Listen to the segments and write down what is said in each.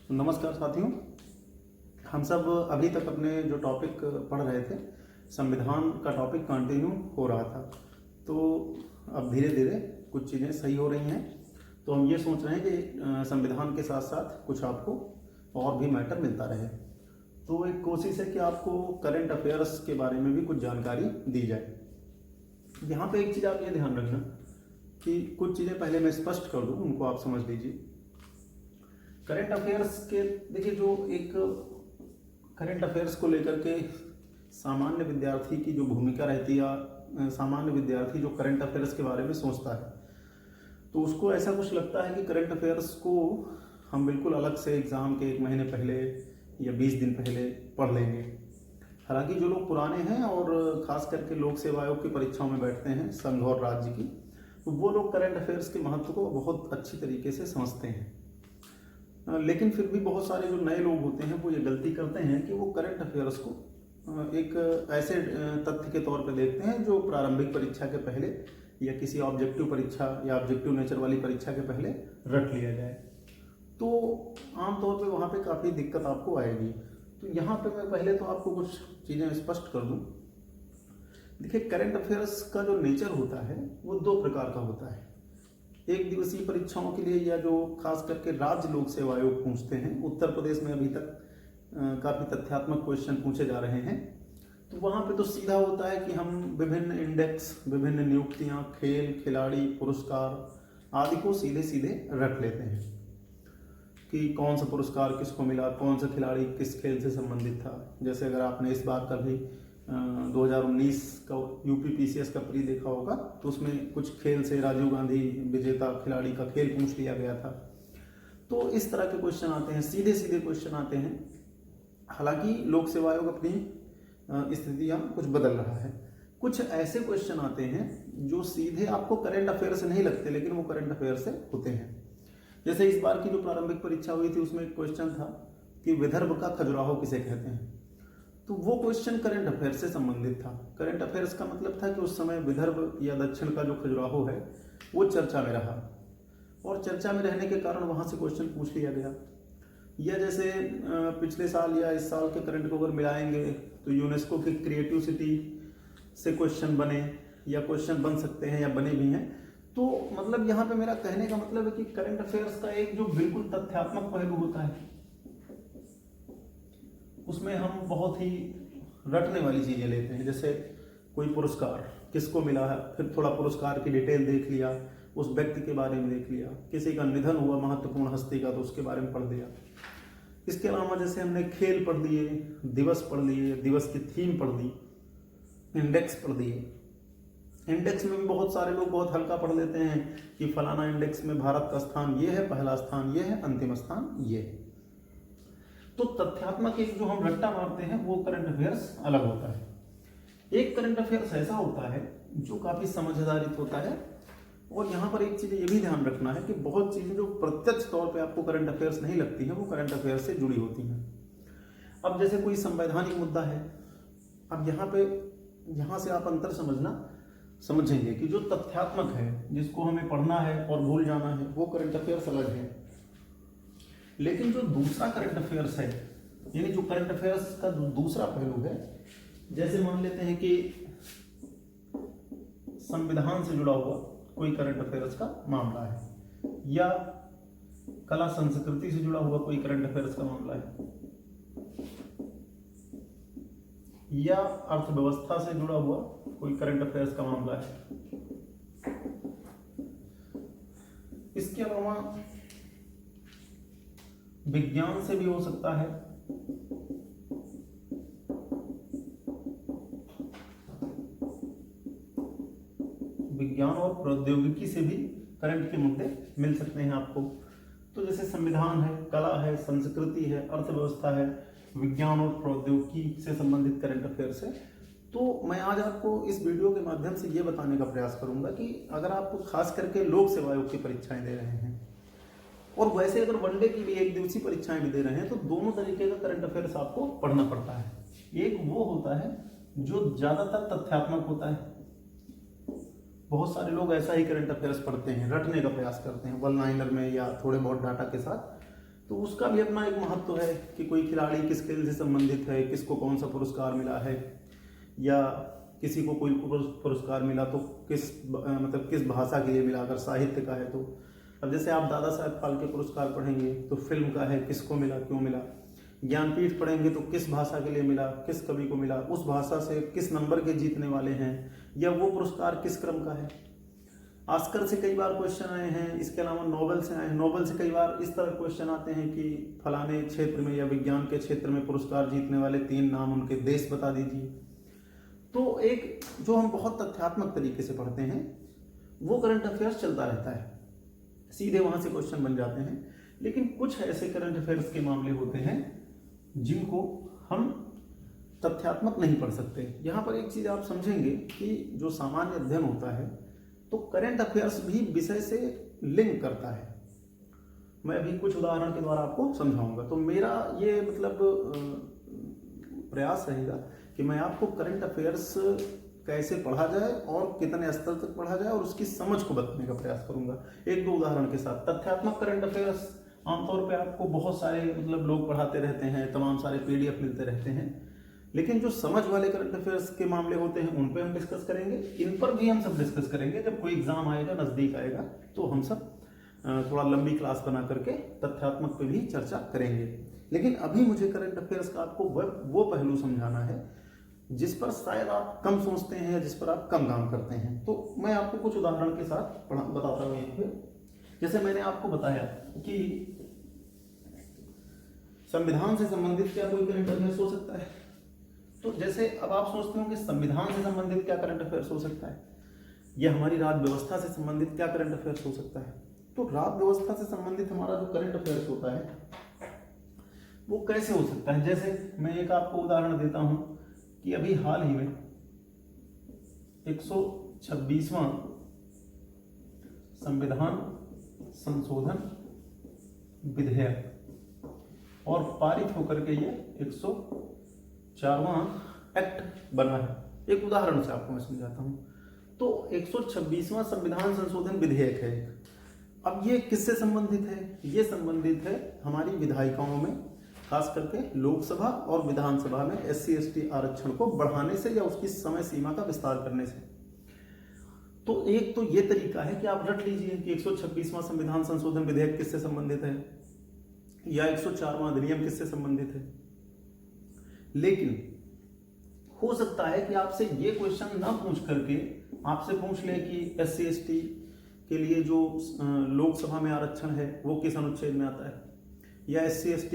नमस्कार साथियों, हम सब अभी तक अपने जो टॉपिक पढ़ रहे थे, संविधान का टॉपिक कंटिन्यू हो रहा था। तो अब धीरे धीरे कुछ चीज़ें सही हो रही हैं। तो हम ये सोच रहे हैं कि संविधान के साथ साथ कुछ आपको और भी मैटर मिलता रहे। तो एक कोशिश है कि आपको करंट अफेयर्स के बारे में भी कुछ जानकारी दी जाए। यहाँ पे एक चीज़ आप ये ध्यान रखना कि कुछ चीज़ें पहले मैं स्पष्ट कर दूँ, उनको आप समझ लीजिए। करंट अफेयर्स के देखिए, जो एक करंट अफेयर्स को लेकर के सामान्य विद्यार्थी की जो भूमिका रहती है, या सामान्य विद्यार्थी जो करंट अफेयर्स के बारे में सोचता है, तो उसको ऐसा कुछ लगता है कि करंट अफेयर्स को हम बिल्कुल अलग से एग्ज़ाम के 1 महीने पहले या 20 दिन पहले पढ़ लेंगे। हालांकि जो लोग पुराने हैं और ख़ास करके लोक सेवा आयोग की परीक्षाओं में बैठते हैं, संघ और राज्य की, तो वो लोग करंट अफेयर्स के महत्व को बहुत अच्छी तरीके से समझते हैं। लेकिन फिर भी बहुत सारे जो नए लोग होते हैं वो ये गलती करते हैं कि वो करंट अफेयर्स को एक ऐसे तथ्य के तौर पे देखते हैं जो प्रारंभिक परीक्षा के पहले या किसी ऑब्जेक्टिव परीक्षा या ऑब्जेक्टिव नेचर वाली परीक्षा के पहले रट लिया जाए। तो आमतौर पे वहाँ पे काफ़ी दिक्कत आपको आएगी। तो यहाँ पे मैं पहले तो आपको कुछ चीज़ें स्पष्ट कर दूँ। देखिए, करंट अफेयर्स का जो नेचर होता है वो 2 प्रकार का होता है। एक दिवसीय परीक्षाओं के लिए, या जो खास करके राज्य लोक सेवा आयोग पूछते हैं, उत्तर प्रदेश में अभी तक काफ़ी तथ्यात्मक क्वेश्चन पूछे जा रहे हैं। तो वहाँ पे तो सीधा होता है कि हम विभिन्न इंडेक्स, विभिन्न नियुक्तियाँ, खेल, खिलाड़ी, पुरस्कार आदि को सीधे सीधे रख लेते हैं कि कौन सा पुरस्कार किसको मिला, कौन सा खिलाड़ी किस खेल से संबंधित था। जैसे अगर आपने इस बार का भी 2019 का यूपी पीसीएस का प्री देखा होगा, तो उसमें कुछ खेल से राजीव गांधी विजेता खिलाड़ी का खेल पूछ लिया गया था। तो इस तरह के क्वेश्चन आते हैं, सीधे सीधे क्वेश्चन आते हैं। हालांकि लोक सेवा आयोग अपनी स्थितियां कुछ बदल रहा है। कुछ ऐसे क्वेश्चन आते हैं जो सीधे आपको करंट अफेयर से नहीं लगते, लेकिन वो करंट अफेयर से होते हैं। जैसे इस बार की जो प्रारंभिक परीक्षा हुई थी, उसमें एक क्वेश्चन था कि विदर्भ का खजुराहो किसे कहते हैं। तो वो क्वेश्चन करंट अफेयर्स से संबंधित था। करंट अफेयर्स का मतलब था कि उस समय विदर्भ या दक्षिण का जो खजुराहो है वो चर्चा में रहा, और चर्चा में रहने के कारण वहाँ से क्वेश्चन पूछ लिया गया। या जैसे पिछले साल या इस साल के करंट को अगर मिलाएंगे तो यूनेस्को की क्रिएटिव सिटी से क्वेश्चन बने, या क्वेश्चन बन सकते हैं या बने भी हैं। तो मतलब यहाँ पे मेरा कहने का मतलब है कि करंट अफेयर्स का एक जो बिल्कुल तथ्यात्मक पहलू होता है, उसमें हम बहुत ही रटने वाली चीज़ें लेते हैं। जैसे कोई पुरस्कार किसको मिला है, फिर थोड़ा पुरस्कार की डिटेल देख लिया, उस व्यक्ति के बारे में देख लिया, किसी का निधन हुआ महत्वपूर्ण हस्ती का तो उसके बारे में पढ़ लिया। इसके अलावा जैसे हमने खेल पढ़ लिए, दिवस पढ़ लिए, दिवस की थीम पढ़ ली, इंडेक्स पढ़ दिए। इंडेक्स में भी बहुत सारे लोग बहुत हल्का पढ़ लेते हैं कि फलाना इंडेक्स में भारत का स्थान ये है, पहला स्थान ये है, अंतिम स्थान ये है। तो तथ्यात्मक एक जो हम रट्टा मारते हैं वो करंट अफेयर्स अलग होता है। एक करंट अफेयर्स ऐसा होता है जो काफी समझदारित होता है। और यहाँ पर एक चीज ये भी ध्यान रखना है कि बहुत चीजें जो प्रत्यक्ष तौर पे आपको करंट अफेयर्स नहीं लगती हैं, वो करंट अफेयर्स से जुड़ी होती हैं। अब जैसे कोई संवैधानिक मुद्दा है, अब यहाँ से आप अंतर समझेंगे कि जो तथ्यात्मक है, जिसको हमें पढ़ना है और भूल जाना है, वो करंट अफेयर्स अलग है। लेकिन जो दूसरा करंट अफेयर्स है, यानी जो करंट अफेयर्स का दूसरा पहलू है, जैसे मान लेते हैं कि संविधान से जुड़ा हुआ कोई करंट अफेयर्स का मामला है, या कला संस्कृति से जुड़ा हुआ कोई करंट अफेयर्स का मामला है, या अर्थव्यवस्था से जुड़ा हुआ कोई करंट अफेयर्स का मामला है। इसके अलावा विज्ञान से भी हो सकता है, विज्ञान और प्रौद्योगिकी से भी करंट के मुद्दे मिल सकते हैं आपको। तो जैसे संविधान है, कला है, संस्कृति है, अर्थव्यवस्था है, विज्ञान और प्रौद्योगिकी से संबंधित करंट अफेयर्स है। तो मैं आज आपको इस वीडियो के माध्यम से ये बताने का प्रयास करूंगा कि अगर आप खास करके लोक सेवा आयोग की परीक्षाएं दे रहे हैं, और वैसे अगर वनडे की भी 1 दिवसीय परीक्षाएं भी दे रहे हैं, तो दोनों तरीके का करंट अफेयर्स आपको पढ़ना पड़ता है। एक वो होता है जो ज्यादातर तथ्यात्मक होता है। बहुत सारे लोग ऐसा ही करंट अफेयर्स पढ़ते हैं, रटने का प्रयास करते हैं वन लाइनर में या थोड़े बहुत डाटा के साथ तो उसका भी अपना एक महत्व है कि कोई खिलाड़ी किस खेल से संबंधित है, किसको कौन सा पुरस्कार मिला है, या किसी को कोई पुरस्कार मिला तो किस भाषा के लिए मिला, अगर साहित्य का है तो। अब जैसे आप दादा साहेब फाल्के पुरस्कार पढ़ेंगे तो फिल्म का है, किसको मिला, क्यों मिला। ज्ञानपीठ पढ़ेंगे तो किस भाषा के लिए मिला, किस कवि को मिला, उस भाषा से किस नंबर के जीतने वाले हैं, या वो पुरस्कार किस क्रम का है। ऑस्कर से कई बार क्वेश्चन आए हैं, इसके अलावा नोबेल से आए हैं। नोबेल से कई बार इस तरह क्वेश्चन आते हैं कि फलाने क्षेत्र में या विज्ञान के क्षेत्र में पुरस्कार जीतने वाले 3 नाम, उनके देश बता दीजिए। तो एक जो हम बहुत तथ्यात्मक तरीके से पढ़ते हैं वो करंट अफेयर्स चलता रहता है, सीधे वहां से क्वेश्चन बन जाते हैं। लेकिन कुछ ऐसे करंट अफेयर्स के मामले होते हैं जिनको हम तथ्यात्मक नहीं पढ़ सकते। यहाँ पर एक चीज आप समझेंगे कि जो सामान्य अध्ययन होता है तो करंट अफेयर्स भी विषय से लिंक करता है। मैं अभी कुछ उदाहरण के द्वारा आपको समझाऊंगा। तो मेरा ये प्रयास रहेगा कि मैं आपको करंट अफेयर्स कैसे पढ़ा जाए और कितने स्तर तक पढ़ा जाए और उसकी समझ को बताने का प्रयास करूंगा 1-2 उदाहरण के साथ। तथ्यात्मक करंट अफेयर्स आमतौर पे आपको बहुत सारे लोग पढ़ाते रहते हैं, तमाम सारे PDF मिलते रहते हैं। लेकिन जो समझ वाले करंट अफेयर्स के मामले होते हैं उन पे हम डिस्कस करेंगे। इन पर भी हम सब डिस्कस करेंगे जब कोई एग्जाम आएगा, नजदीक आएगा, तो हम सब थोड़ा लंबी क्लास बना करके तथ्यात्मक पे भी चर्चा करेंगे। लेकिन अभी मुझे करंट अफेयर्स का आपको वो पहलू समझाना है जिस पर शायद आप कम सोचते हैं या जिस पर आप कम काम करते हैं। तो मैं आपको कुछ उदाहरण के साथ बताता हूँ यहाँ पे। जैसे मैंने आपको बताया कि संविधान से संबंधित क्या कोई करंट अफेयर्स हो सकता है। तो जैसे अब आप सोचते हो कि संविधान से संबंधित क्या करंट अफेयर्स हो सकता है, या हमारी राज्य व्यवस्था से संबंधित क्या करंट अफेयर्स हो सकता है। तो राज्य व्यवस्था से संबंधित हमारा जो करंट अफेयर्स होता है वो कैसे हो सकता है। जैसे मैं एक आपको उदाहरण देता हूं कि अभी हाल ही में 126वां संविधान संशोधन विधेयक और पारित होकर के ये 104वां एक्ट बना है। एक उदाहरण से आपको मैं समझाता हूं। तो 126वां संविधान संशोधन विधेयक है। अब ये किससे संबंधित है? ये संबंधित है हमारी विधायिकाओं में, खास करके लोकसभा और विधानसभा में SC/ST आरक्षण को बढ़ाने से या उसकी समय सीमा का विस्तार करने से। तो एक तो ये तरीका है कि आप रट लीजिए कि 126वां संविधान संशोधन विधेयक किससे संबंधित है या 104वां अधिनियम किससे संबंधित है। लेकिन हो सकता है कि आपसे ये क्वेश्चन ना पूछ करके आपसे पूछ ले कि SC/ST के लिए जो लोकसभा में आरक्षण है वो किस अनुच्छेद में आता है, या SC/ST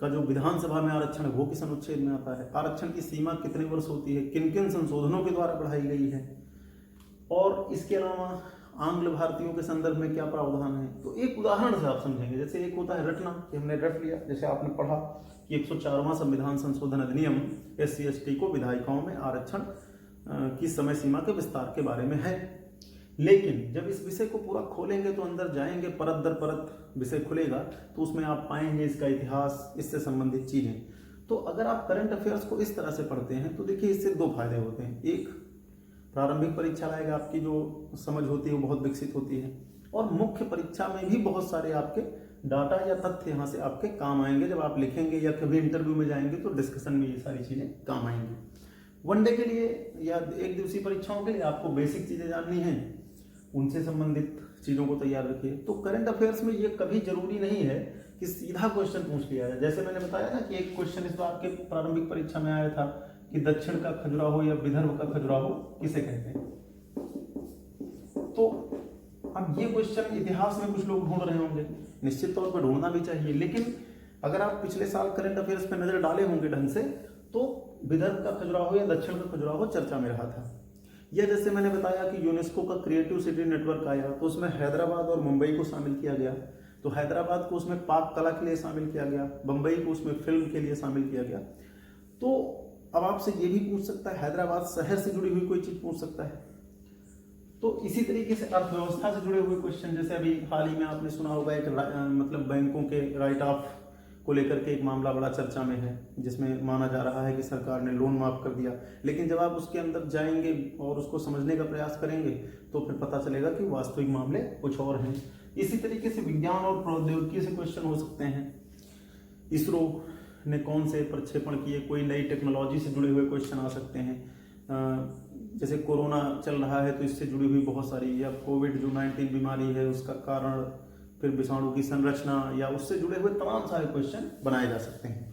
का जो विधानसभा में आरक्षण है वो किस अनुच्छेद में आता है, आरक्षण की सीमा कितने वर्ष होती है, किन किन संशोधनों के द्वारा बढ़ाई गई है, और इसके अलावा आंग्ल भारतीयों के संदर्भ में क्या प्रावधान है। तो एक उदाहरण से आप समझेंगे। जैसे एक होता है रटना, कि हमने रट लिया। जैसे आपने पढ़ा कि 104वां संविधान संशोधन अधिनियम SC/ST को विधायिकाओं में आरक्षण की समय सीमा के विस्तार के बारे में है। लेकिन जब इस विषय को पूरा खोलेंगे तो अंदर जाएंगे, परत दर परत विषय खुलेगा, तो उसमें आप पाएंगे इसका इतिहास, इससे संबंधित चीजें। तो अगर आप करंट अफेयर्स को इस तरह से पढ़ते हैं तो देखिए इससे 2 फायदे होते हैं। एक, प्रारंभिक परीक्षा लाएगा, आपकी जो समझ होती है वो बहुत विकसित होती है, और मुख्य परीक्षा में भी बहुत सारे आपके डाटा या तथ्य यहाँ से आपके काम आएंगे। जब आप लिखेंगे या कभी इंटरव्यू में जाएंगे तो डिस्कशन में ये सारी चीजें काम आएंगी। वनडे के लिए या 1 दिवसीय परीक्षाओं के लिए आपको बेसिक चीजें जाननी है, उनसे संबंधित चीजों को तैयार रखिए। तो करंट अफेयर्स में ये कभी जरूरी नहीं है कि सीधा क्वेश्चन पूछ लिया जाए। जैसे मैंने बताया ना कि एक क्वेश्चन इस बार के प्रारंभिक परीक्षा में आया था कि दक्षिण का खजुराहो या विदर्भ का खजुराहो किसे कहते हैं। तो अब ये क्वेश्चन इतिहास में कुछ लोग ढूंढ रहे होंगे, निश्चित तौर पर ढूंढना भी चाहिए। लेकिन अगर आप पिछले साल करंट अफेयर्स पर नजर डाले होंगे ढंग से, तो विदर्भ का खजुराहो या दक्षिण का खजुराहो चर्चा में रहा था। या जैसे मैंने बताया कि यूनेस्को का क्रिएटिव सिटी नेटवर्क आया तो उसमें हैदराबाद और मुंबई को शामिल किया गया। तो हैदराबाद को उसमें पाक कला के लिए शामिल किया गया, मुंबई को उसमें फिल्म के लिए शामिल किया गया। तो अब आपसे ये भी पूछ सकता है, हैदराबाद शहर से जुड़ी हुई कोई चीज पूछ सकता है। तो इसी तरीके से अर्थव्यवस्था से जुड़े हुए क्वेश्चन, जैसे अभी हाल ही में आपने सुना होगा एक बैंकों के राइट ऑफ को लेकर के एक मामला बड़ा चर्चा में है, जिसमें माना जा रहा है कि सरकार ने लोन माफ कर दिया। लेकिन जब आप उसके अंदर जाएंगे और उसको समझने का प्रयास करेंगे तो फिर पता चलेगा कि वास्तविक मामले कुछ और हैं। इसी तरीके से विज्ञान और प्रौद्योगिकी से क्वेश्चन हो सकते हैं। इसरो ने कौन से प्रक्षेपण किए, कोई नई टेक्नोलॉजी से जुड़े हुए क्वेश्चन आ सकते हैं। जैसे कोरोना चल रहा है तो इससे जुड़ी हुई बहुत सारी, या कोविड जो 19 बीमारी है उसका कारण, फिर विषाणु की संरचना, या उससे जुड़े हुए तमाम सारे क्वेश्चन बनाए जा सकते हैं।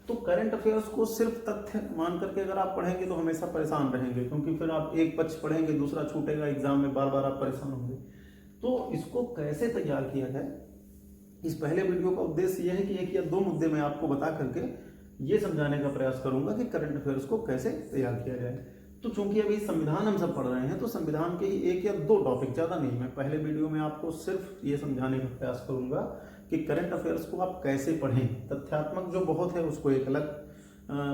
तो करंट अफेयर्स को सिर्फ तथ्य मान करके अगर आप पढ़ेंगे तो हमेशा परेशान रहेंगे, क्योंकि फिर आप एक पक्ष पढ़ेंगे दूसरा छूटेगा एग्जाम में, बार बार आप परेशान होंगे। तो इसको कैसे तैयार किया जाए, इस पहले वीडियो का उद्देश्य यह है कि एक या दो मुद्दे मैं आपको बता करके ये समझाने का प्रयास करूंगा कि करंट अफेयर्स को कैसे तैयार किया जाए। तो चूंकि अभी संविधान हम सब पढ़ रहे हैं तो संविधान के ही एक या दो टॉपिक, ज़्यादा नहीं, मैं पहले वीडियो में आपको सिर्फ ये समझाने का प्रयास करूंगा कि करंट अफेयर्स को आप कैसे पढ़ें। तथ्यात्मक जो बहुत है उसको एक अलग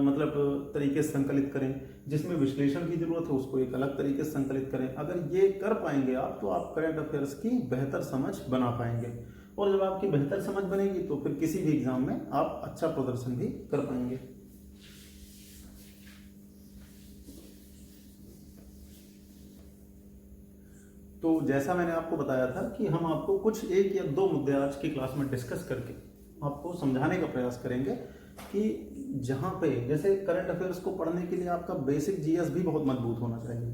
मतलब तरीके से संकलित करें, जिसमें विश्लेषण की जरूरत है उसको एक अलग तरीके से संकलित करें। अगर ये कर पाएंगे आप तो आप करंट अफेयर्स की बेहतर समझ बना पाएंगे, और जब आपकी बेहतर समझ बनेगी तो फिर किसी भी एग्जाम में आप अच्छा प्रदर्शन भी कर पाएंगे। तो जैसा मैंने आपको बताया था कि हम आपको कुछ एक या दो मुद्दे आज की क्लास में डिस्कस करके आपको समझाने का प्रयास करेंगे कि जहाँ पे जैसे करंट अफेयर्स को पढ़ने के लिए आपका बेसिक जीएस भी बहुत मजबूत होना चाहिए।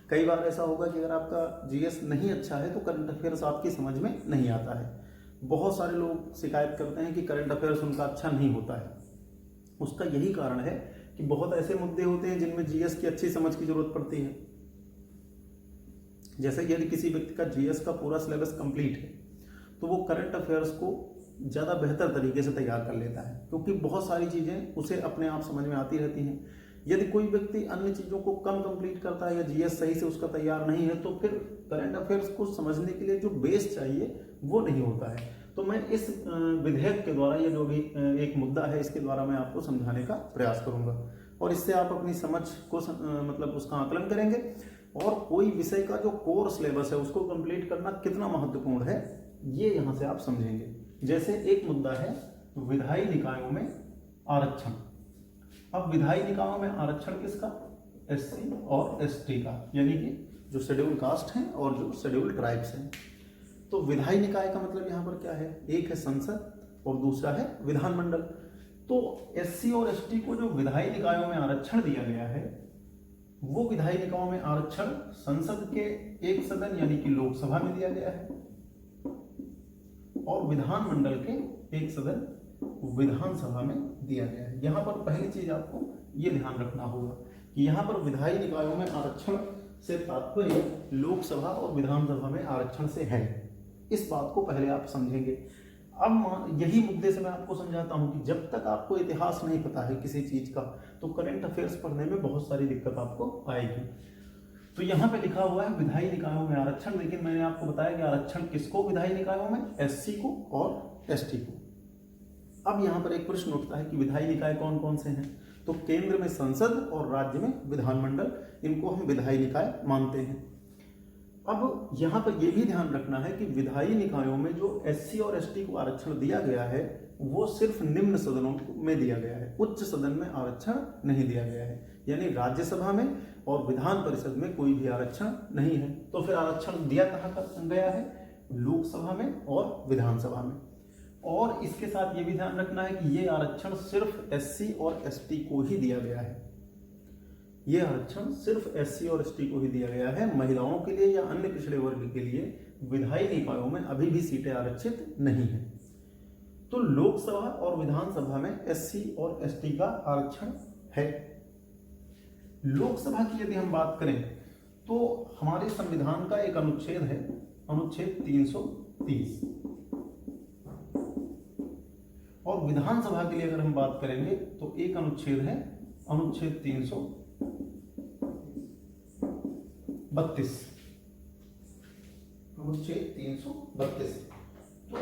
कई बार ऐसा होगा कि अगर आपका जीएस नहीं अच्छा है तो करंट अफेयर्स आपकी समझ में नहीं आता है। बहुत सारे लोग शिकायत करते हैं कि करंट अफेयर्स उनका अच्छा नहीं होता है। उसका यही कारण है कि बहुत ऐसे मुद्दे होते हैं जिनमें जीएस की अच्छी समझ की जरूरत पड़ती है। जैसे यदि किसी व्यक्ति का जीएस का पूरा सिलेबस कंप्लीट है तो वो करंट अफेयर्स को ज़्यादा बेहतर तरीके से तैयार कर लेता है, क्योंकि बहुत सारी चीज़ें उसे अपने आप समझ में आती रहती हैं। यदि कोई व्यक्ति अन्य चीज़ों को कम कंप्लीट करता है या जीएस सही से उसका तैयार नहीं है तो फिर करंट अफेयर्स को समझने के लिए जो बेस चाहिए वो नहीं होता है। तो मैं इस विधेयक के द्वारा, ये जो भी एक मुद्दा है इसके द्वारा मैं आपको समझाने का प्रयास करूंगा, और इससे आप अपनी समझ को मतलब उसका आकलन करेंगे, और कोई विषय का जो कोर सिलेबस है उसको कंप्लीट करना कितना महत्वपूर्ण है ये यहाँ से आप समझेंगे। जैसे एक मुद्दा है विधायी निकायों में आरक्षण। अब विधायी निकायों में आरक्षण किसका? एससी और एसटी का, यानी कि जो शेड्यूल कास्ट हैं और जो शेड्यूल ट्राइब्स हैं। तो विधायी निकाय का मतलब यहाँ पर क्या है? एक है संसद और दूसरा है विधानमंडल। तो एससी और एसटी को जो विधायी निकायों में आरक्षण दिया गया है वो विधायी निकायों में आरक्षण संसद के एक सदन यानी कि लोकसभा में दिया गया है, और विधानमंडल के एक सदन विधानसभा में दिया गया है। यहाँ पर पहली चीज आपको ये ध्यान रखना होगा कि यहाँ पर विधायी निकायों में आरक्षण से तात्पर्य लोकसभा और विधानसभा में आरक्षण से है। इस बात को पहले आप समझेंगे। अब यही मुद्दे से मैं आपको समझाता हूं कि जब तक आपको इतिहास नहीं पता है किसी चीज का तो करंट अफेयर्स पढ़ने में बहुत सारी दिक्कत आपको आएगी। तो यहाँ पे लिखा हुआ है विधायी निकायों में आरक्षण, लेकिन मैंने आपको बताया कि आरक्षण किसको विधायी निकायों में? एससी को और एसटी को। अब यहाँ पर एक प्रश्न उठता है कि विधायी निकाय कौन कौन से हैं? तो केंद्र में संसद और राज्य में विधानमंडल, इनको हम विधायी निकाय मानते हैं। अब यहाँ पर यह भी ध्यान रखना है कि विधायी निकायों में जो एससी और एसटी को आरक्षण दिया गया है वो सिर्फ निम्न सदनों में दिया गया है, उच्च सदन में आरक्षण नहीं दिया गया है। यानी राज्यसभा में और विधान परिषद में कोई भी आरक्षण नहीं है। तो फिर आरक्षण दिया कहाँ गया है? लोकसभा में और विधानसभा में। और इसके साथ ये भी ध्यान रखना है कि ये आरक्षण सिर्फ एससी और एसटी को ही दिया गया है। ये आरक्षण सिर्फ एससी और एसटी को ही दिया गया है। महिलाओं के लिए या अन्य पिछड़े वर्ग के लिए विधायी निकायों में अभी भी सीटें आरक्षित नहीं है। तो लोकसभा और विधानसभा में एससी और एसटी का आरक्षण है। लोकसभा की यदि हम बात करें तो हमारे संविधान का एक अनुच्छेद है, अनुच्छेद 330, और विधानसभा के लिए अगर हम बात करेंगे तो एक अनुच्छेद है, अनुच्छेद 332, अनुच्छेद 332। तो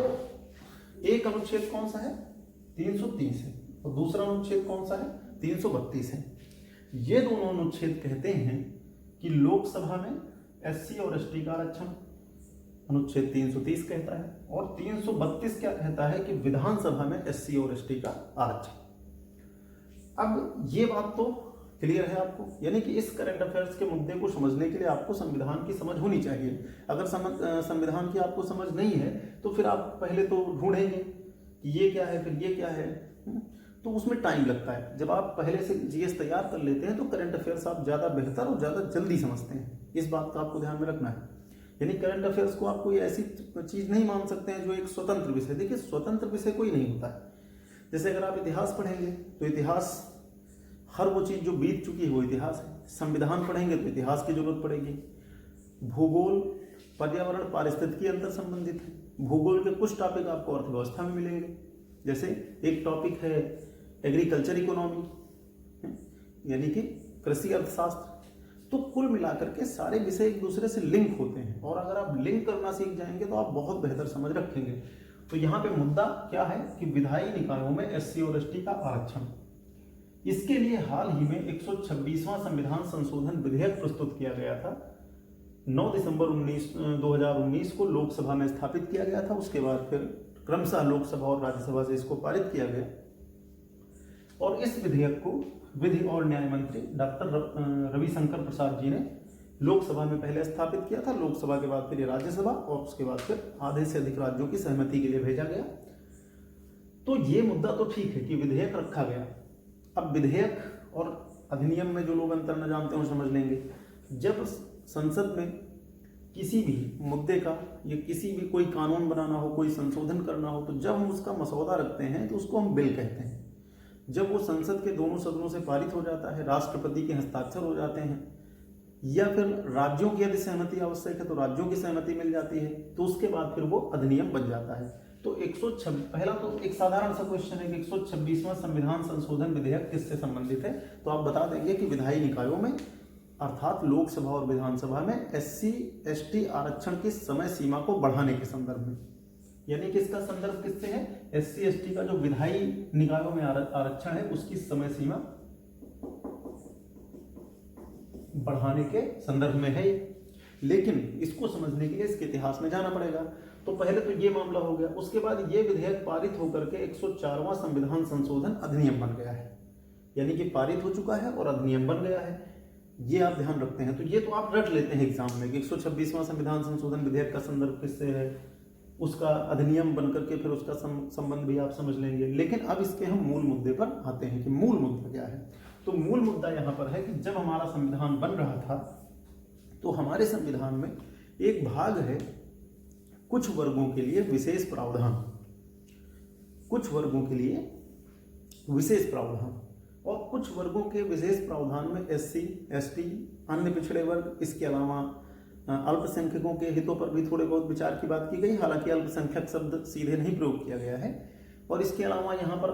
एक अनुच्छेद कौन सा है? 330 है, और दूसरा अनुच्छेद कौन सा है? 332 है। ये दोनों अनुच्छेद कहते हैं कि लोकसभा में एससी और एसटी का आरक्षण, अनुच्छेद 330 कहता है, और 332 क्या कहता है कि विधानसभा में एससी और एसटी का आरक्षण। अब ये बात तो क्लियर है आपको? यानी कि इस करंट अफेयर्स के मुद्दे को समझने के लिए आपको संविधान की समझ होनी चाहिए। अगर संविधान की आपको समझ नहीं है तो फिर आप पहले तो ढूंढेंगे कि ये क्या है, फिर ये क्या है, तो उसमें टाइम लगता है। जब आप पहले से जीएस तैयार कर लेते हैं तो करंट अफेयर्स आप ज़्यादा बेहतर और ज़्यादा जल्दी समझते हैं। इस बात का आपको ध्यान में रखना है। यानी करंट अफेयर्स को आप कोई ऐसी चीज़ नहीं मान सकते हैं जो एक स्वतंत्र विषय। देखिए, स्वतंत्र विषय कोई नहीं होता है। जैसे अगर आप इतिहास पढ़ेंगे तो इतिहास, हर वो चीज़ जो बीत चुकी है वो इतिहास है। संविधान पढ़ेंगे तो इतिहास की जरूरत पड़ेगी। भूगोल, पर्यावरण, पारिस्थितिकी अंतर संबंधित है। भूगोल के कुछ टॉपिक आपको अर्थव्यवस्था में मिलेंगे। जैसे एक टॉपिक है एग्रीकल्चर इकोनॉमी, यानी कि कृषि अर्थशास्त्र। तो कुल मिलाकर के सारे विषय एक दूसरे से लिंक होते हैं, और अगर आप लिंक करना सीख जाएंगे तो आप बहुत बेहतर समझ रखेंगे। तो यहाँ पे मुद्दा क्या है कि विधायी निकायों में एससी और एसटी का आरक्षण, इसके लिए हाल ही में 126वां संविधान संशोधन विधेयक प्रस्तुत किया गया था। 9 दिसंबर 2019 को लोकसभा में स्थापित किया गया था। उसके बाद फिर क्रमशः लोकसभा और राज्यसभा से इसको पारित किया गया, और इस विधेयक को विधि और न्याय मंत्री डॉक्टर रविशंकर प्रसाद जी ने लोकसभा में पहले स्थापित किया था। लोकसभा के बाद फिर ये राज्यसभा, और उसके बाद फिर आधे से अधिक राज्यों की सहमति के लिए भेजा गया। तो ये मुद्दा तो ठीक है कि विधेयक रखा गया। अब विधेयक और अधिनियम में जो लोग अंतर न जानते हो समझ लेंगे। जब संसद में किसी भी मुद्दे का या किसी भी कोई कानून बनाना हो, कोई संशोधन करना हो, तो जब हम उसका मसौदा रखते हैं तो उसको हम बिल कहते हैं। जब वो संसद के दोनों सदनों से पारित हो जाता है, राष्ट्रपति के हस्ताक्षर हो जाते हैं, या फिर राज्यों की यदि सहमति आवश्यक है तो राज्यों की सहमति मिल जाती है, तो उसके बाद फिर वो अधिनियम बन जाता है। तो 126, पहला तो एक साधारण सा क्वेश्चन है कि 126वां संविधान संशोधन विधेयक किससे संबंधित है? तो आप बता देंगे कि विधायी निकायों में, अर्थात लोकसभा और विधानसभा में एससी एसटी आरक्षण की समय सीमा को बढ़ाने के संदर्भ में। यानी कि इसका संदर्भ किससे है? एससी एसटी का जो विधायी निकायों में आरक्षण है उसकी समय सीमा बढ़ाने के संदर्भ में है। लेकिन इसको समझने के लिए इसके इतिहास में जाना पड़ेगा। तो पहले तो ये मामला हो गया, उसके बाद ये विधेयक पारित होकर के 104वां संविधान संशोधन अधिनियम बन गया है। यानी कि पारित हो चुका है और अधिनियम बन गया है, ये आप ध्यान रखते हैं। तो ये तो आप रट लेते हैं एग्जाम में कि 126वां संविधान संशोधन विधेयक का संदर्भ किससे है, उसका अधिनियम बनकर के फिर उसका संबंध भी आप समझ लेंगे। लेकिन अब इसके हम मूल मुद्दे पर आते हैं कि मूल मुद्दा क्या है। तो मूल मुद्दा यहाँ पर है कि जब हमारा संविधान बन रहा था तो हमारे संविधान में एक भाग है कुछ वर्गों के लिए विशेष प्रावधान, कुछ वर्गों के लिए विशेष प्रावधान, और कुछ वर्गों के विशेष प्रावधान में एससी एसटी, अन्य पिछड़े वर्ग, इसके अलावा अल्पसंख्यकों के हितों पर भी थोड़े बहुत विचार की बात की गई। हालांकि अल्पसंख्यक शब्द सीधे नहीं प्रयोग किया गया है। और इसके अलावा यहाँ पर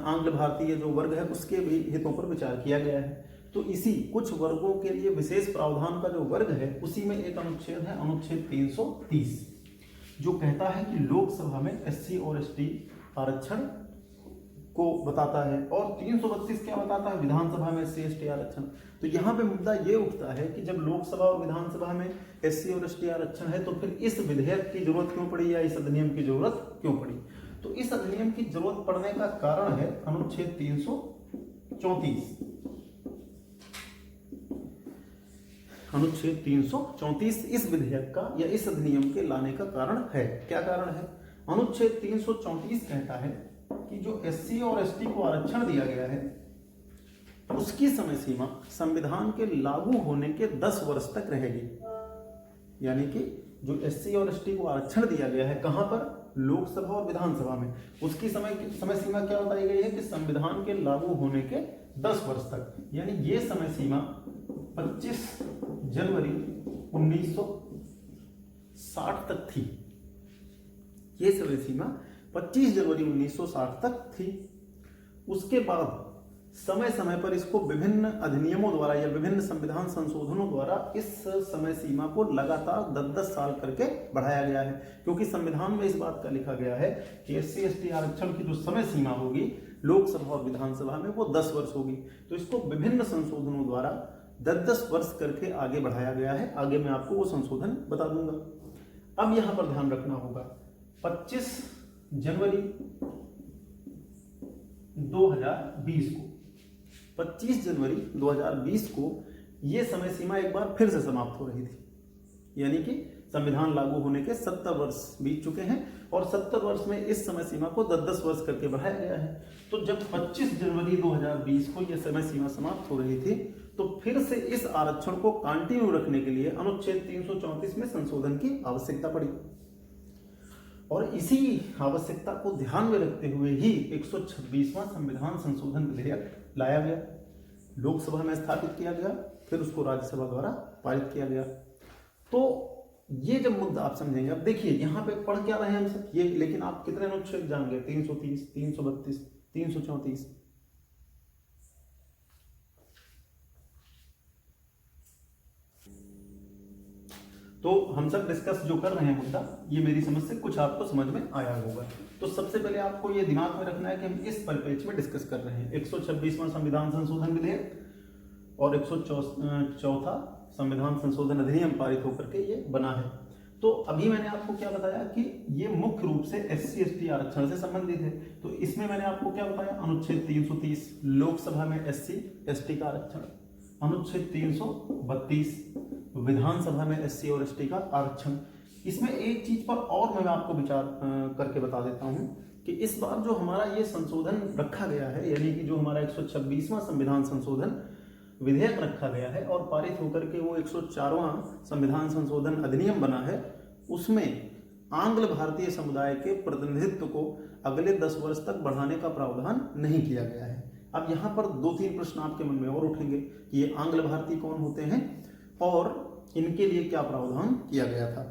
आंग्ल भारतीय जो वर्ग है उसके भी हितों पर विचार किया गया है। तो इसी कुछ वर्गों के लिए विशेष प्रावधान का जो वर्ग है उसी में एक अनुच्छेद है, अनुच्छेद 330, जो कहता है कि लोकसभा में एससी और एसटी आरक्षण को बताता है, और 332 क्या बताता है? विधानसभा में एससी एसटी आरक्षण। तो यहाँ पे मुद्दा ये उठता है कि जब लोकसभा और विधानसभा में एससी और एसटी आरक्षण है तो फिर इस विधेयक की जरूरत क्यों पड़ी या इस अधिनियम की जरूरत क्यों पड़ी? तो इस अधिनियम की जरूरत पड़ने का कारण है अनुच्छेद 334। अनुच्छेद 334 इस विधेयक का या इस अधिनियम के लाने का कारण है। क्या कारण है? अनुच्छेद 334 कहता है कि जो एससी और एसटी को आरक्षण दिया गया है उसकी समय सीमा संविधान के लागू होने के 10 वर्ष तक रहेगी। यानी कि जो एससी और एसटी को आरक्षण दिया गया है, कहां पर? लोकसभा और विधानसभा में, उसकी समय सीमा क्या बताई गई है कि संविधान के लागू होने के 10 वर्ष तक। यानी ये समय सीमा 25 जनवरी 1960 तक थी। ये समय सीमा 25 जनवरी 1960 तक थी। उसके बाद समय समय पर इसको विभिन्न अधिनियमों द्वारा या विभिन्न संविधान संशोधनों द्वारा इस समय सीमा को लगातार 10-10 साल करके बढ़ाया गया है, क्योंकि संविधान में इस बात का लिखा गया है कि एससी एसटी आरक्षण की जो समय सीमा होगी लोकसभा और विधानसभा में वो 10 वर्ष होगी। तो इसको विभिन्न संशोधनों द्वारा 10-10 वर्ष करके आगे बढ़ाया गया है। आगे मैं आपको वो संशोधन बता दूंगा। अब यहां पर ध्यान रखना होगा, 25 जनवरी 2020 को 25 जनवरी 2020 को ये समय सीमा एक बार फिर से समाप्त हो रही थी, यानी कि संविधान लागू होने के 70 वर्ष बीत चुके हैं और 70 वर्ष में इस समय सीमा को 10-10 वर्ष करके बढ़ाया गया है। तो जब 25 जनवरी 2020 को यह समय सीमा समाप्त हो रही थी, तो फिर से इस आरक्षण को कंटिन्यू रखने के लिए अनुच्छेद 334 में संशोधन की आवश्यकता पड़ी और इसी आवश्यकता को ध्यान में रखते हुए ही 126वां संविधान संशोधन विधेयक लाया गया, लोकसभा में स्थापित किया गया, फिर उसको राज्यसभा द्वारा पारित किया गया। तो ये जब मुद्दा आप समझेंगे, अब देखिए यहाँ पे पढ़ क्या रहे हैं हम सब ये, लेकिन आप कितने अनुच्छेद जान गए? 330, 332, 334। तो हम सब डिस्कस जो कर रहे हैं मुद्दा, ये मेरी समझ से कुछ आपको समझ में आया होगा। तो सबसे पहले आपको ये दिमाग में रखना है कि हम इस परिप्रेक्ष्य में डिस्कस कर रहे हैं 126वां संविधान संशोधन विधेयक और 104वां संविधान संशोधन अधिनियम पारित होकर के ये बना है। तो अभी मैंने आपको क्या बताया कि ये मुख्य रूप से SC/ST आरक्षण से संबंधित है। तो इसमें मैंने आपको क्या बताया? अनुच्छेद 330 लोकसभा में SC/ST का आरक्षण, अनुच्छेद 332 विधानसभा में SC और ST का आरक्षण। इसमें एक चीज पर और मैं आपको विचार करके बता देता हूं कि इस बार जो हमारा ये संशोधन रखा गया है, यानी कि जो हमारा 126वां संविधान संशोधन विधेयक रखा गया है और पारित होकर के वो 104वां संविधान संशोधन अधिनियम बना है, उसमें आंग्ल भारतीय समुदाय के प्रतिनिधित्व को अगले 10 वर्ष तक बढ़ाने का प्रावधान नहीं किया गया है। अब यहाँ पर 2-3 प्रश्न आपके मन में और उठेंगे कि ये आंग्ल भारतीय कौन होते हैं और इनके लिए क्या प्रावधान किया गया था।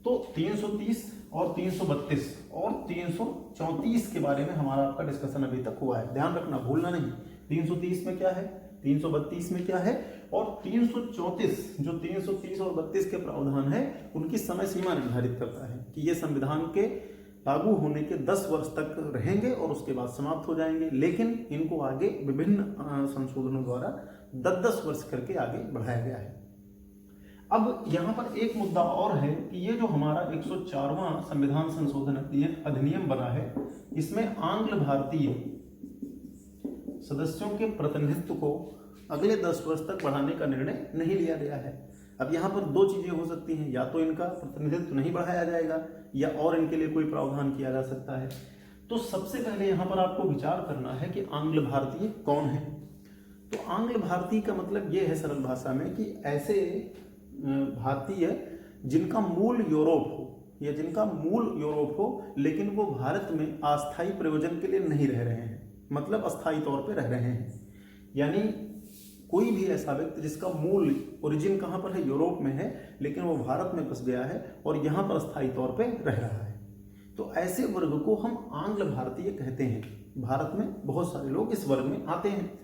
तो 330 और 332 और 334 के बारे में हमारा आपका डिस्कशन अभी तक हुआ है, ध्यान रखना, भूलना नहीं। 330 में क्या है, 332 में क्या है और 334 जो 330 और 32 के प्रावधान है उनकी समय सीमा निर्धारित करता है कि ये संविधान के लागू होने के 10 वर्ष तक रहेंगे और उसके बाद समाप्त हो जाएंगे, लेकिन इनको आगे विभिन्न संशोधनों द्वारा 10-10 वर्ष करके आगे बढ़ाया गया है। अब यहाँ पर एक मुद्दा और है कि ये जो हमारा 104वां संविधान संशोधन अधिनियम बना है, इसमें आंग्ल भारतीय सदस्यों के प्रतिनिधित्व को अगले 10 वर्ष तक बढ़ाने का निर्णय नहीं लिया गया है। अब यहाँ पर 2 चीजें हो सकती हैं, या तो इनका प्रतिनिधित्व नहीं बढ़ाया जाएगा या और इनके लिए कोई प्रावधान किया जा सकता है। तो सबसे पहले यहाँ पर आपको विचार करना है कि आंग्ल भारतीय कौन है। तो आंग्ल भारतीय का मतलब ये है सरल भाषा में कि ऐसे भारतीय जिनका मूल यूरोप हो या जिनका मूल यूरोप हो लेकिन वो भारत में अस्थायी प्रयोजन के लिए नहीं रह रहे हैं, मतलब अस्थायी तौर पे रह रहे हैं। यानी कोई भी ऐसा व्यक्ति जिसका मूल ओरिजिन कहाँ पर है, यूरोप में है, लेकिन वो भारत में बस गया है और यहाँ पर अस्थायी तौर पे रह रहा है, तो ऐसे वर्ग को हम आंग्ल भारतीय कहते हैं। भारत में बहुत सारे लोग इस वर्ग में आते हैं।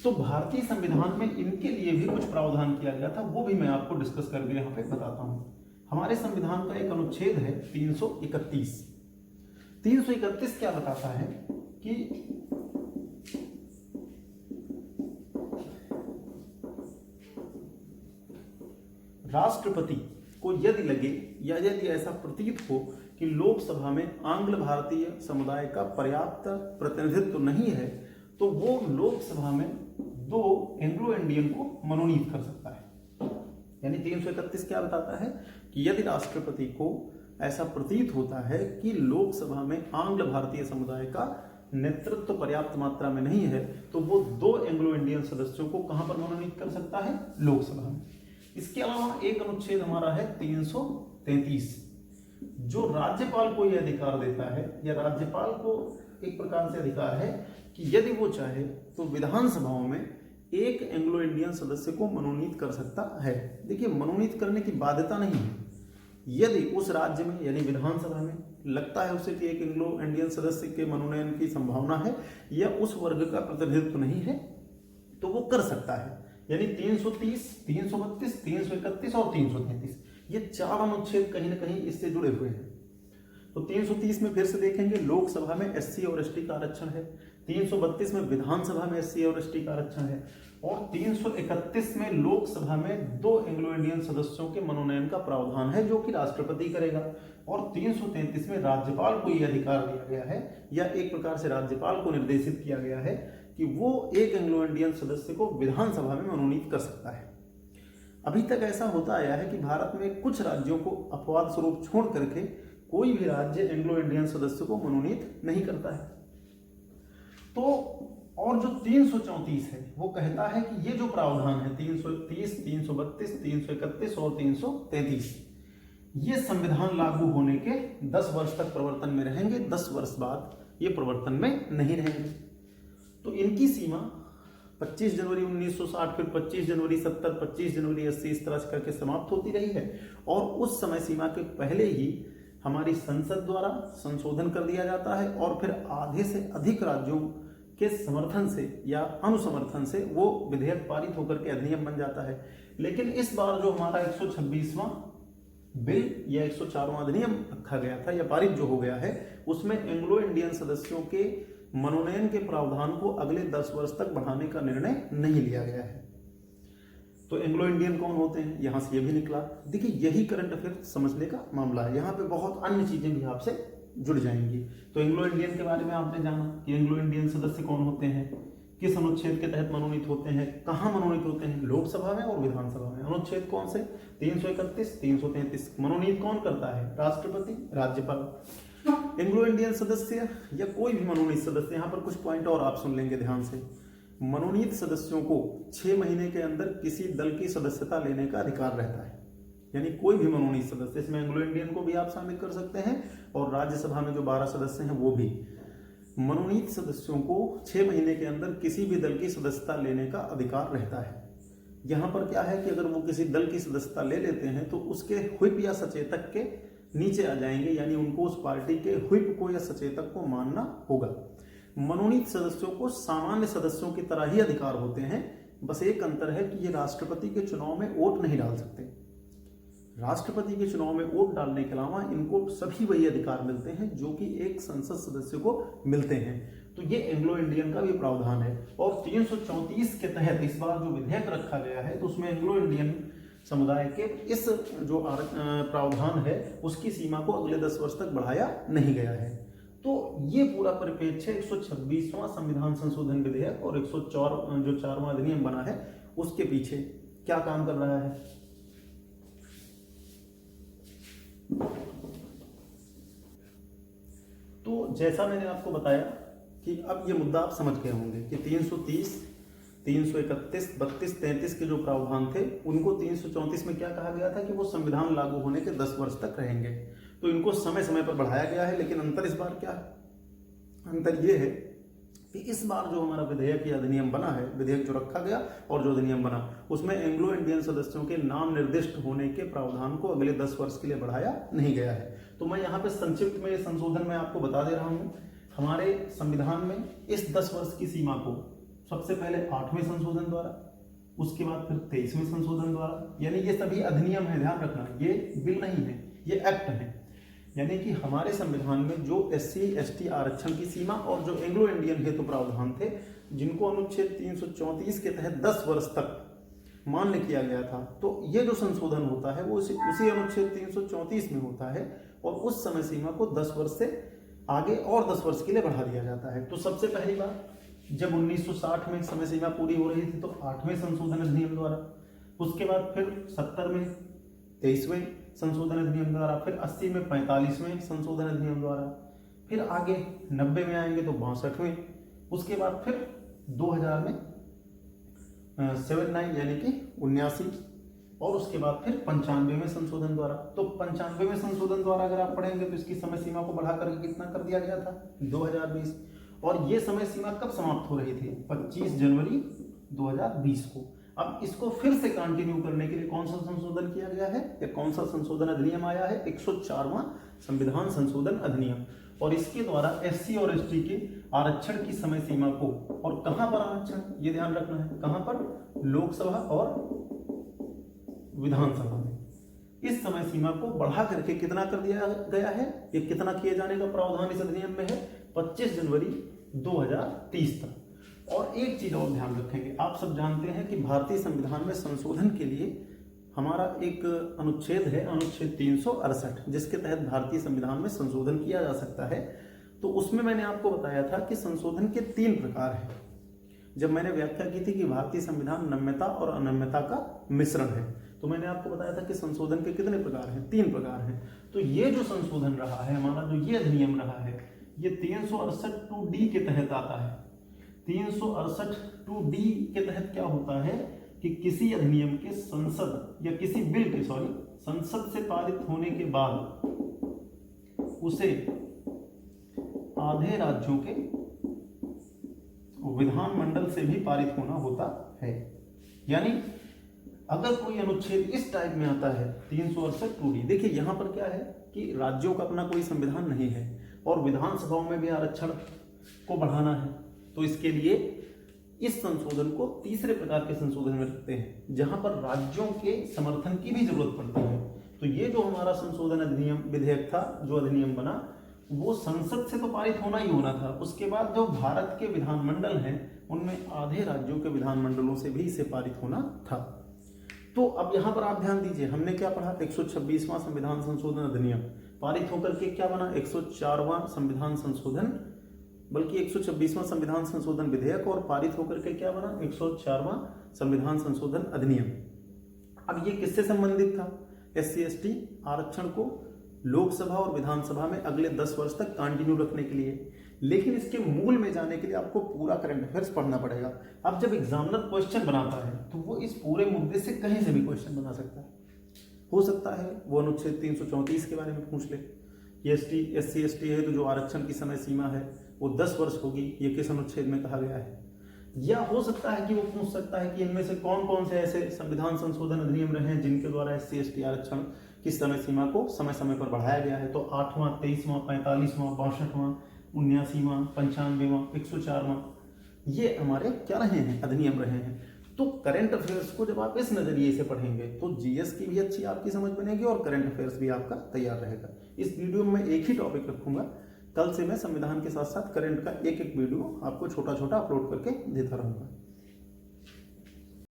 तो भारतीय संविधान में इनके लिए भी कुछ प्रावधान किया गया था, वो भी मैं आपको डिस्कस करके यहाँ पे बताता हूँ। हमारे संविधान का एक अनुच्छेद है 331। 331 क्या बताता है कि राष्ट्रपति को यदि लगे या यदि ऐसा प्रतीत हो कि लोकसभा में आंग्ल भारतीय समुदाय का पर्याप्त प्रतिनिधित्व नहीं है, तो वो लोकसभा में 2 एंग्लो इंडियन को मनोनीत कर सकता है। यानी 331 क्या बताता है कि यदि राष्ट्रपति को ऐसा प्रतीत होता है कि लोकसभा में आंग्ल भारतीय समुदाय का नेतृत्व पर्याप्त मात्रा में नहीं है, तो वो 2 एंग्लो इंडियन सदस्यों को कहां पर मनोनीत कर सकता है, लोकसभा में। इसके अलावा एक अनुच्छेद हमारा है 333, जो राज्यपाल को यह अधिकार देता है, या राज्यपाल को एक प्रकार से अधिकार है कि यदि वो चाहे तो विधानसभाओं में 1 एंग्लो इंडियन सदस्य को मनोनीत कर सकता है। देखिए, मनोनीत करने की बाध्यता नहीं है। यदि उस राज्य में यानी विधानसभा में लगता है उसे कि 1 एंग्लो इंडियन सदस्य के मनोनयन की संभावना है या उस वर्ग का प्रतिनिधित्व नहीं है, तो वो कर सकता है। यानी 330, 332, 331 और 333 ये 4 अनुच्छेद कहीं ना कहीं इससे जुड़े हुए हैं। तो 330 में फिर से देखेंगे लोकसभा में SC और ST का आरक्षण है, 332 में विधानसभा में SC और ST का आरक्षण है, और 331 में लोकसभा में 2 एंग्लो इंडियन सदस्यों के मनोनयन का प्रावधान है जो कि राष्ट्रपति करेगा, और 333 में राज्यपाल को यह अधिकार दिया गया है या एक प्रकार से राज्यपाल को निर्देशित किया गया है कि वो एक एंग्लो इंडियन सदस्य को विधानसभा में मनोनीत कर सकता है। अभी तक ऐसा होता आया है कि भारत में कुछ राज्यों को अपवाद स्वरूप छोड़ करके कोई भी राज्य एंग्लो इंडियन सदस्य को मनोनीत नहीं करता है। तो और जो 334 है वो कहता है कि ये जो प्रावधान है 330, 332, 331 और 333 ये संविधान लागू होने के 10 वर्ष तक प्रवर्तन में रहेंगे, 10 वर्ष बाद ये प्रवर्तन में नहीं रहेंगे। तो इनकी सीमा 25 जनवरी 1960, फिर 25 जनवरी 70, 25 जनवरी 80 इस तरह से करके समाप्त होती रही है। और उस समय सीमा के पहले ही हमारी संसद द्वारा संशोधन कर दिया जाता है और फिर आधे से अधिक राज्यों के समर्थन से या अनुसमर्थन से वो विधेयक पारित होकर के अधिनियम बन जाता है। लेकिन इस बार जो हमारा 126वां बिल या 104वां अधिनियम रखा गया था या पारित जो हो गया है, उसमें एंग्लो इंडियन सदस्यों के मनोनयन के प्रावधान को अगले 10 वर्ष तक बढ़ाने का निर्णय नहीं लिया गया है। तो एंग्लो इंडियन कौन होते हैं, यहां से ये भी निकला। देखिए यही करंट अफेयर समझने का मामला है, यहाँ पे बहुत अन्य चीजें भी आपसे जुड़ जाएंगी। तो एंग्लो इंडियन के बारे में आपने जाना कि एंग्लो इंडियन सदस्य कौन होते हैं, किस अनुच्छेद के तहत मनोनीत होते हैं, कहाँ मनोनीत होते हैं, लोकसभा में और विधानसभा में। अनुच्छेद कौन से, 331, 333। मनोनीत कौन करता है, राष्ट्रपति, राज्यपाल। एंग्लो इंडियन सदस्य या कोई भी मनोनीत सदस्य, यहाँ पर कुछ पॉइंट और आप सुन लेंगे ध्यान से। मनोनीत सदस्यों को 6 महीने के अंदर किसी दल की सदस्यता लेने का अधिकार रहता है। यानी कोई भी मनोनीत सदस्य, इसमें एंग्लो इंडियन को भी आप शामिल कर सकते हैं और राज्यसभा में जो 12 सदस्य हैं वो भी। मनोनीत सदस्यों को 6 महीने के अंदर किसी भी दल की सदस्यता लेने का अधिकार रहता है। यहाँ पर क्या है कि अगर वो किसी दल की सदस्यता ले लेते हैं तो उसके व्हिप या सचेतक के नीचे आ जाएंगे, यानी उनको उस पार्टी के व्हिप को या सचेतक को मानना होगा। मनोनीत सदस्यों को सामान्य सदस्यों की तरह ही अधिकार होते हैं, बस एक अंतर है कि ये राष्ट्रपति के चुनाव में वोट नहीं डाल सकते। राष्ट्रपति के चुनाव में वोट डालने के अलावा इनको सभी वही अधिकार मिलते हैं जो कि एक संसद सदस्य को मिलते हैं। तो ये एंग्लो इंडियन का भी प्रावधान है। और 334 के तहत इस बार जो विधेयक रखा गया है तो उसमें एंग्लो इंडियन समुदाय के इस जो प्रावधान है उसकी सीमा को अगले 10 वर्ष तक बढ़ाया नहीं गया है। तो ये पूरा परिप्रेक्ष्य 126वां संविधान संशोधन विधेयक और 104 जो 4वां अधिनियम बना है उसके पीछे क्या काम कर रहा है। तो जैसा मैंने आपको बताया कि अब ये मुद्दा आप समझ गए होंगे कि 330, 331, 32, 33 के जो प्रावधान थे उनको 334 में क्या कहा गया था कि वो संविधान लागू होने के 10 वर्ष तक रहेंगे। तो इनको समय समय पर बढ़ाया गया है। लेकिन अंतर इस बार क्या है, अंतर ये है कि इस बार जो हमारा विधेयक या अधिनियम बना है, विधेयक जो रखा गया और जो अधिनियम बना, उसमें एंग्लो इंडियन सदस्यों के नाम निर्दिष्ट होने के प्रावधान को अगले 10 वर्ष के लिए बढ़ाया नहीं गया है। तो मैं यहाँ पे संक्षिप्त में संशोधन में आपको बता दे रहा हूँ। हमारे संविधान में इस 10 वर्ष की सीमा को सबसे पहले 8वें संशोधन द्वारा, उसके बाद फिर 23वें संशोधन द्वारा, यानी ये सभी अधिनियम है, ध्यान रखना, ये बिल नहीं है, ये एक्ट है। यानी कि हमारे संविधान में जो SC ST आरक्षण की सीमा और जो एंग्लो इंडियन हेतु प्रावधान थे जिनको अनुच्छेद 334 के तहत 10 वर्ष तक मान्य किया गया था, तो ये जो संशोधन होता है वो उसी अनुच्छेद 334 में होता है और उस समय सीमा को 10 वर्ष से आगे और 10 वर्ष के लिए बढ़ा दिया जाता है। तो सबसे पहली बार जब 1960 में समय सीमा पूरी हो रही थी तो 8वें संशोधन अधिनियम द्वारा, उसके बाद फिर 70 में 23वें संशोधन अधिनियम द्वारा, फिर 80 में 45वें संशोधन अधिनियम द्वारा, फिर आगे 90 में आएंगे तो 62वें, उसके बाद फिर 2000 में 79 यानी कि 79, और उसके बाद फिर 95वें संशोधन द्वारा। तो 95वें संशोधन द्वारा अगर आप पढ़ेंगे तो इसकी समय सीमा को बढ़ा करके कितना कर दिया गया था, 2020। और ये समय सीमा कब समाप्त हो रही थी, 25 जनवरी 2020 को। अब इसको फिर से कंटिन्यू करने के लिए कौन सा संशोधन किया गया है या कौन सा संशोधन अधिनियम आया है, 104वां संविधान संशोधन अधिनियम। और इसके द्वारा SC और ST के आरक्षण की समय सीमा को, और कहां पर आरक्षण, ये ध्यान रखना है, कहां पर, लोकसभा और विधानसभा में, इस समय सीमा को बढ़ा करके कितना कर दिया गया है, ये कितना किए जाने का प्रावधान इस अधिनियम में है, 25 जनवरी 2030 तक। और एक चीज और ध्यान रखेंगे, आप सब जानते हैं कि भारतीय संविधान में संशोधन के लिए हमारा एक अनुच्छेद है, अनुच्छेद 368, जिसके तहत भारतीय संविधान में संशोधन किया जा सकता है। तो उसमें मैंने आपको बताया था कि संशोधन के 3 प्रकार हैं। जब मैंने व्याख्या की थी कि भारतीय संविधान नम्यता और अनम्यता का मिश्रण है, तो मैंने आपको बताया था कि संशोधन के कितने प्रकार हैं, 3 प्रकार हैं। तो ये जो संशोधन रहा है हमारा, जो ये अधिनियम रहा है, ये 368(2)D के तहत आता है। 368(2)D के तहत क्या होता है कि किसी अधिनियम के संसद या किसी बिल के संसद से पारित होने के बाद उसे आधे राज्यों के विधानमंडल से भी पारित होना होता है। यानी अगर कोई अनुच्छेद इस टाइप में आता है 368(2)D, देखिए यहां पर क्या है कि राज्यों का अपना कोई संविधान नहीं है और विधानसभाओं में भी आरक्षण को बढ़ाना है, तो इसके लिए इस संशोधन को तीसरे प्रकार के संशोधन में रखते हैं जहां पर राज्यों के समर्थन की भी जरूरत पड़ती है। तो ये जो हमारा संशोधन अधिनियम विधेयक था, जो अधिनियम बना, वो संसद से तो पारित होना ही होना था। उसके बाद जो भारत के विधानमंडल हैं उनमें आधे राज्यों के विधानमंडलों से भी इसे पारित होना था। तो अब यहाँ पर आप ध्यान दीजिए, हमने क्या पढ़ा, 126वां संविधान संशोधन अधिनियम पारित होकर के क्या बना, 104वां संविधान संशोधन, बल्कि 126वां संविधान संशोधन विधेयक, और पारित होकर के क्या बना, 104वां संविधान संशोधन अधिनियम। अब ये किससे संबंधित था, SC/ST आरक्षण को लोकसभा और विधानसभा में अगले 10 वर्ष तक कंटिन्यू रखने के लिए। लेकिन इसके मूल में जाने के लिए आपको पूरा करंट अफेयर्स पढ़ना पड़ेगा। अब जब एग्जामिनर क्वेश्चन बनाता है तो वो इस पूरे मुद्दे से कहीं से भी क्वेश्चन बना सकता है। हो सकता है वो अनुच्छेद 334 के बारे में पूछ ले, SC/ST है तो जो आरक्षण की समय सीमा है वो 10 वर्ष होगी, ये किस अनुच्छेद में कहा गया है। या हो सकता है कि वो पूछ सकता है कि इनमें से कौन कौन से ऐसे संविधान संशोधन अधिनियम रहे हैं जिनके द्वारा SC/ST आरक्षण की समय सीमा को समय समय पर बढ़ाया गया है। तो 8वां, 23वां, 45वां, 62वां, 79वां, 95वां, 104वां, ये हमारे क्या रहे हैं, अधिनियम रहे हैं। तो करंट अफेयर्स को जब आप इस नजरिए से पढ़ेंगे तो GS की भी अच्छी आपकी समझ बनेगी और करंट अफेयर्स भी आपका तैयार रहेगा। इस वीडियो में एक ही टॉपिक रखूंगा, कल से मैं संविधान के साथ साथ करंट का एक एक वीडियो आपको छोटा छोटा अपलोड करके देता रहूंगा।